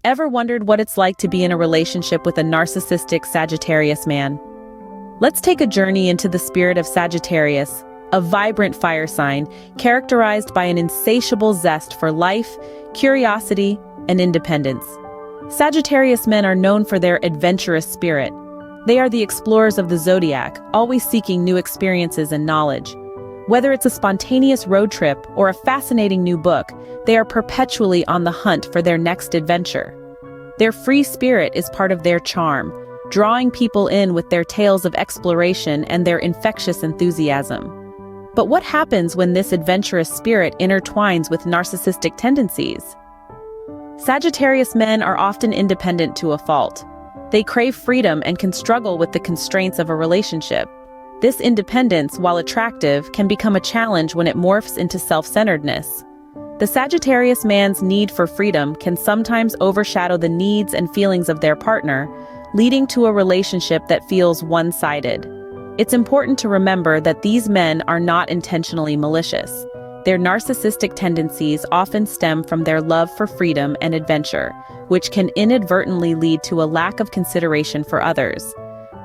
Ever wondered what it's like to be in a relationship with a narcissistic Sagittarius man? Let's take a journey into the spirit of Sagittarius, a vibrant fire sign characterized by an insatiable zest for life, curiosity, and independence. Sagittarius men are known for their adventurous spirit. They are the explorers of the zodiac, always seeking new experiences and knowledge. Whether it's a spontaneous road trip or a fascinating new book, they are perpetually on the hunt for their next adventure. Their free spirit is part of their charm, drawing people in with their tales of exploration and their infectious enthusiasm. But what happens when this adventurous spirit intertwines with narcissistic tendencies? Sagittarius men are often independent to a fault. They crave freedom and can struggle with the constraints of a relationship. This independence, while attractive, can become a challenge when it morphs into self-centeredness. The Sagittarius man's need for freedom can sometimes overshadow the needs and feelings of their partner, leading to a relationship that feels one-sided. It's important to remember that these men are not intentionally malicious. Their narcissistic tendencies often stem from their love for freedom and adventure, which can inadvertently lead to a lack of consideration for others.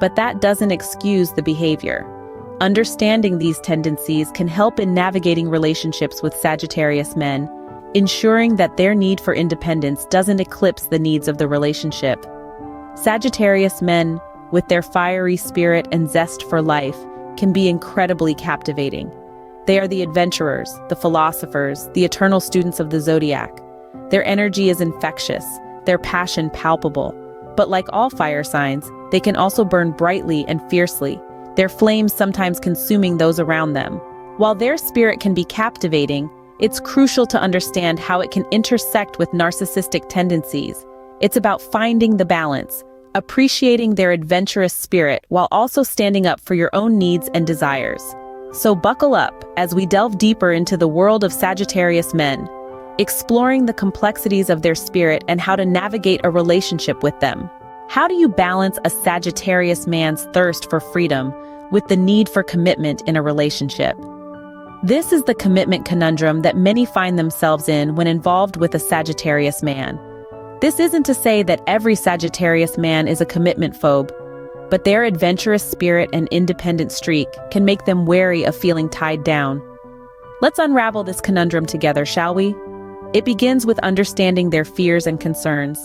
But that doesn't excuse the behavior. Understanding these tendencies can help in navigating relationships with Sagittarius men, ensuring that their need for independence doesn't eclipse the needs of the relationship. Sagittarius men, with their fiery spirit and zest for life, can be incredibly captivating. They are the adventurers, the philosophers, the eternal students of the zodiac. Their energy is infectious, their passion palpable. But like all fire signs, they can also burn brightly and fiercely, their flames sometimes consuming those around them. While their spirit can be captivating, it's crucial to understand how it can intersect with narcissistic tendencies. It's about finding the balance, appreciating their adventurous spirit while also standing up for your own needs and desires. So buckle up as we delve deeper into the world of Sagittarius men, exploring the complexities of their spirit and how to navigate a relationship with them. How do you balance a Sagittarius man's thirst for freedom with the need for commitment in a relationship? This is the commitment conundrum that many find themselves in when involved with a Sagittarius man. This isn't to say that every Sagittarius man is a commitment phobe, but their adventurous spirit and independent streak can make them wary of feeling tied down. Let's unravel this conundrum together, shall we? It begins with understanding their fears and concerns.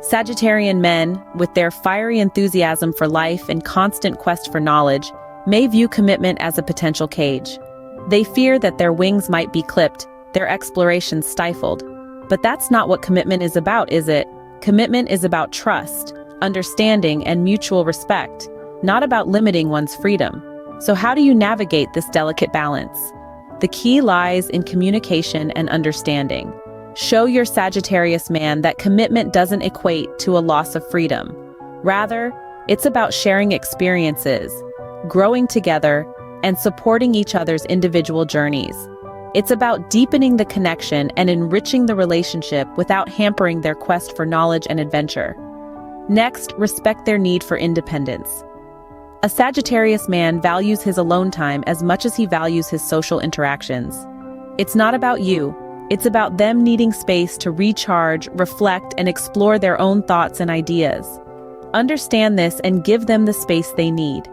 Sagittarian men, with their fiery enthusiasm for life and constant quest for knowledge, may view commitment as a potential cage. They fear that their wings might be clipped, their exploration stifled. But that's not what commitment is about, is it? Commitment is about trust, understanding, and mutual respect, not about limiting one's freedom. So how do you navigate this delicate balance? The key lies in communication and understanding. Show your Sagittarius man that commitment doesn't equate to a loss of freedom. Rather, it's about sharing experiences, growing together, and supporting each other's individual journeys. It's about deepening the connection and enriching the relationship without hampering their quest for knowledge and adventure. Next, respect their need for independence. A Sagittarius man values his alone time as much as he values his social interactions. It's not about you. It's about them needing space to recharge, reflect, and explore their own thoughts and ideas. Understand this and give them the space they need.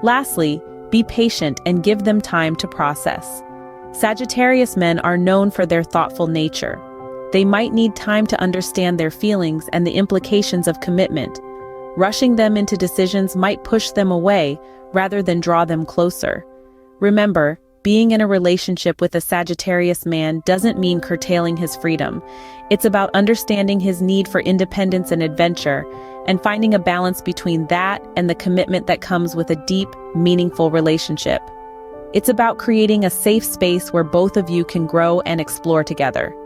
Lastly, be patient and give them time to process. Sagittarius men are known for their thoughtful nature. They might need time to understand their feelings and the implications of commitment. Rushing them into decisions might push them away rather than draw them closer. Remember, being in a relationship with a Sagittarius man doesn't mean curtailing his freedom. It's about understanding his need for independence and adventure, and finding a balance between that and the commitment that comes with a deep, meaningful relationship. It's about creating a safe space where both of you can grow and explore together.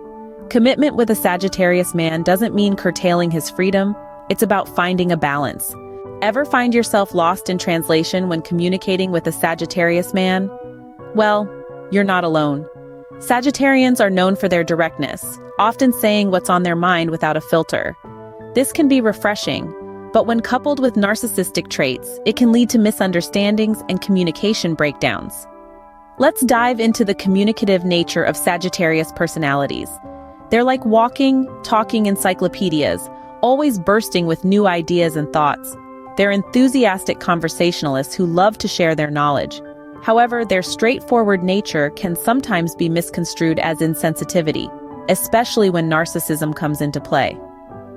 Commitment with a Sagittarius man doesn't mean curtailing his freedom. It's about finding a balance. Ever find yourself lost in translation when communicating with a Sagittarius man? Well, you're not alone. Sagittarians are known for their directness, often saying what's on their mind without a filter. This can be refreshing, but when coupled with narcissistic traits, it can lead to misunderstandings and communication breakdowns. Let's dive into the communicative nature of Sagittarius personalities. They're like walking, talking encyclopedias, always bursting with new ideas and thoughts. They're enthusiastic conversationalists who love to share their knowledge. However, their straightforward nature can sometimes be misconstrued as insensitivity, especially when narcissism comes into play.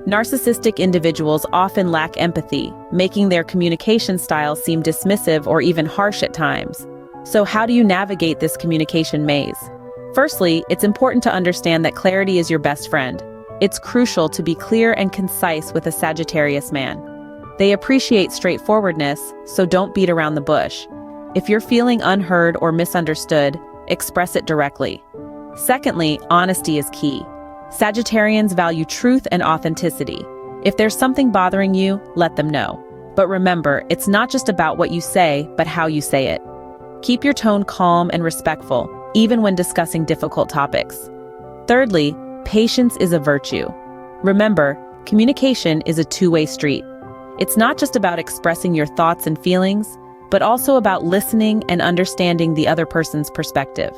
Narcissistic individuals often lack empathy, making their communication style seem dismissive or even harsh at times. So how do you navigate this communication maze? Firstly, it's important to understand that clarity is your best friend. It's crucial to be clear and concise with a Sagittarius man. They appreciate straightforwardness, so don't beat around the bush. If you're feeling unheard or misunderstood, express it directly. Secondly, honesty is key. Sagittarians value truth and authenticity. If there's something bothering you, let them know. But remember, it's not just about what you say, but how you say it. Keep your tone calm and respectful, even when discussing difficult topics. Thirdly, patience is a virtue. Remember, communication is a two-way street. It's not just about expressing your thoughts and feelings, but also about listening and understanding the other person's perspective.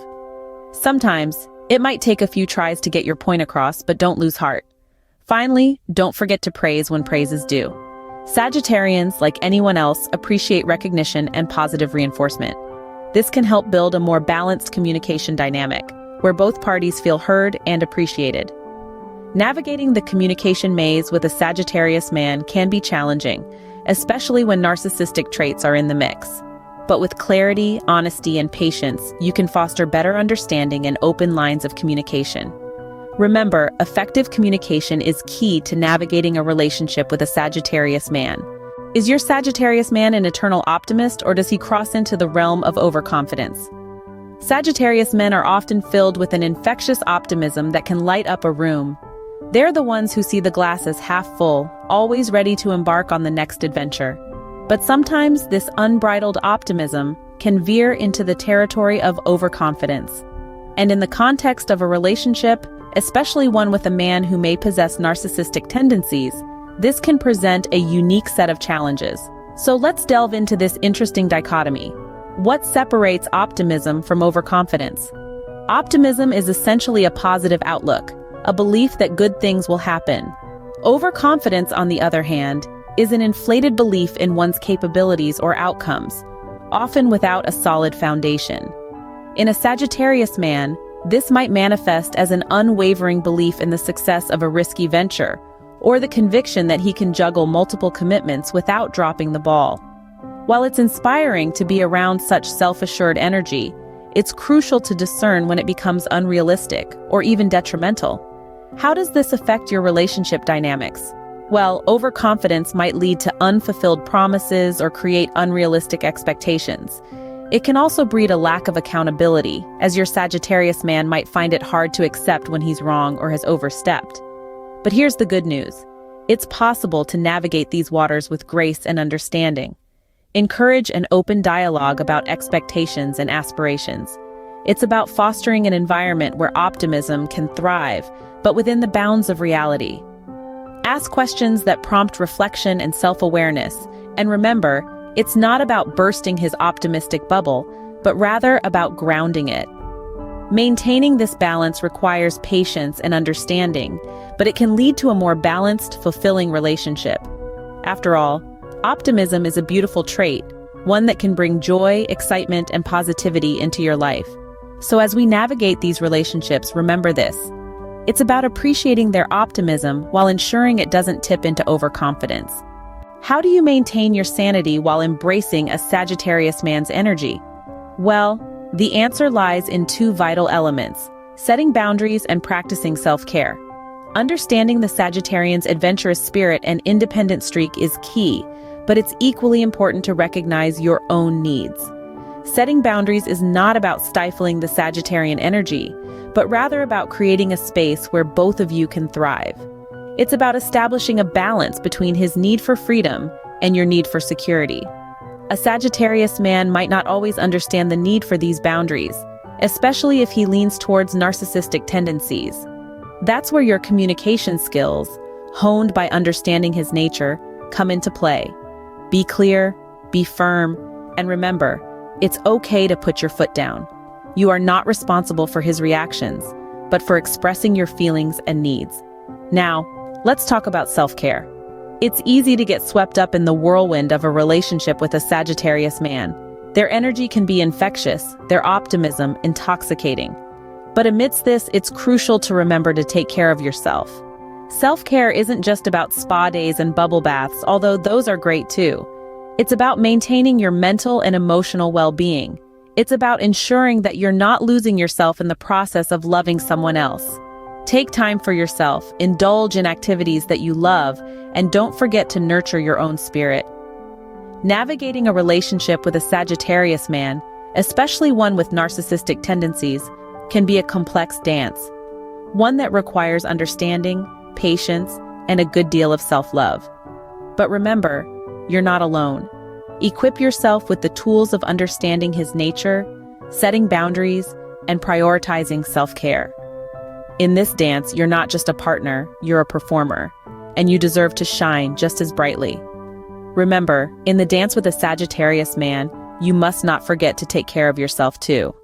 Sometimes, it might take a few tries to get your point across, but don't lose heart. Finally, don't forget to praise when praise is due. Sagittarians, like anyone else, appreciate recognition and positive reinforcement. This can help build a more balanced communication dynamic, where both parties feel heard and appreciated. Navigating the communication maze with a Sagittarius man can be challenging, especially when narcissistic traits are in the mix. But with clarity, honesty, and patience, you can foster better understanding and open lines of communication. Remember, effective communication is key to navigating a relationship with a Sagittarius man. Is your Sagittarius man an eternal optimist, or does he cross into the realm of overconfidence? Sagittarius men are often filled with an infectious optimism that can light up a room. They're the ones who see the glass as half full, always ready to embark on the next adventure. But sometimes this unbridled optimism can veer into the territory of overconfidence. And in the context of a relationship, especially one with a man who may possess narcissistic tendencies, this can present a unique set of challenges. So let's delve into this interesting dichotomy. What separates optimism from overconfidence? Optimism is essentially a positive outlook, a belief that good things will happen. Overconfidence, on the other hand, is an inflated belief in one's capabilities or outcomes, often without a solid foundation. In a Sagittarius man, this might manifest as an unwavering belief in the success of a risky venture, or the conviction that he can juggle multiple commitments without dropping the ball. While it's inspiring to be around such self-assured energy, it's crucial to discern when it becomes unrealistic or even detrimental. How does this affect your relationship dynamics? Well, overconfidence might lead to unfulfilled promises or create unrealistic expectations. It can also breed a lack of accountability, as your Sagittarius man might find it hard to accept when he's wrong or has overstepped. But here's the good news. It's possible to navigate these waters with grace and understanding. Encourage an open dialogue about expectations and aspirations. It's about fostering an environment where optimism can thrive, but within the bounds of reality. Ask questions that prompt reflection and self-awareness, and remember, it's not about bursting his optimistic bubble, but rather about grounding it. Maintaining this balance requires patience and understanding, but it can lead to a more balanced, fulfilling relationship. After all, optimism is a beautiful trait, one that can bring joy, excitement, and positivity into your life. So as we navigate these relationships, remember this. It's about appreciating their optimism while ensuring it doesn't tip into overconfidence. How do you maintain your sanity while embracing a Sagittarius man's energy? Well, the answer lies in two vital elements: setting boundaries and practicing self-care. Understanding the Sagittarian's adventurous spirit and independent streak is key, but it's equally important to recognize your own needs. Setting boundaries is not about stifling the Sagittarian energy, but rather about creating a space where both of you can thrive. It's about establishing a balance between his need for freedom and your need for security. A Sagittarius man might not always understand the need for these boundaries, especially if he leans towards narcissistic tendencies. That's where your communication skills, honed by understanding his nature, come into play. Be clear, be firm, and remember, it's okay to put your foot down. You are not responsible for his reactions, but for expressing your feelings and needs. Now, let's talk about self-care. It's easy to get swept up in the whirlwind of a relationship with a Sagittarius man. Their energy can be infectious, their optimism intoxicating. But amidst this, it's crucial to remember to take care of yourself. Self-care isn't just about spa days and bubble baths, although those are great too. It's about maintaining your mental and emotional well-being. It's about ensuring that you're not losing yourself in the process of loving someone else. Take time for yourself, indulge in activities that you love, and don't forget to nurture your own spirit. Navigating a relationship with a Sagittarius man, especially one with narcissistic tendencies, can be a complex dance, one that requires understanding, patience, and a good deal of self-love. But remember, you're not alone. Equip yourself with the tools of understanding his nature, setting boundaries, and prioritizing self-care. In this dance, you're not just a partner, you're a performer, and you deserve to shine just as brightly. Remember, in the dance with a Sagittarius man, you must not forget to take care of yourself too.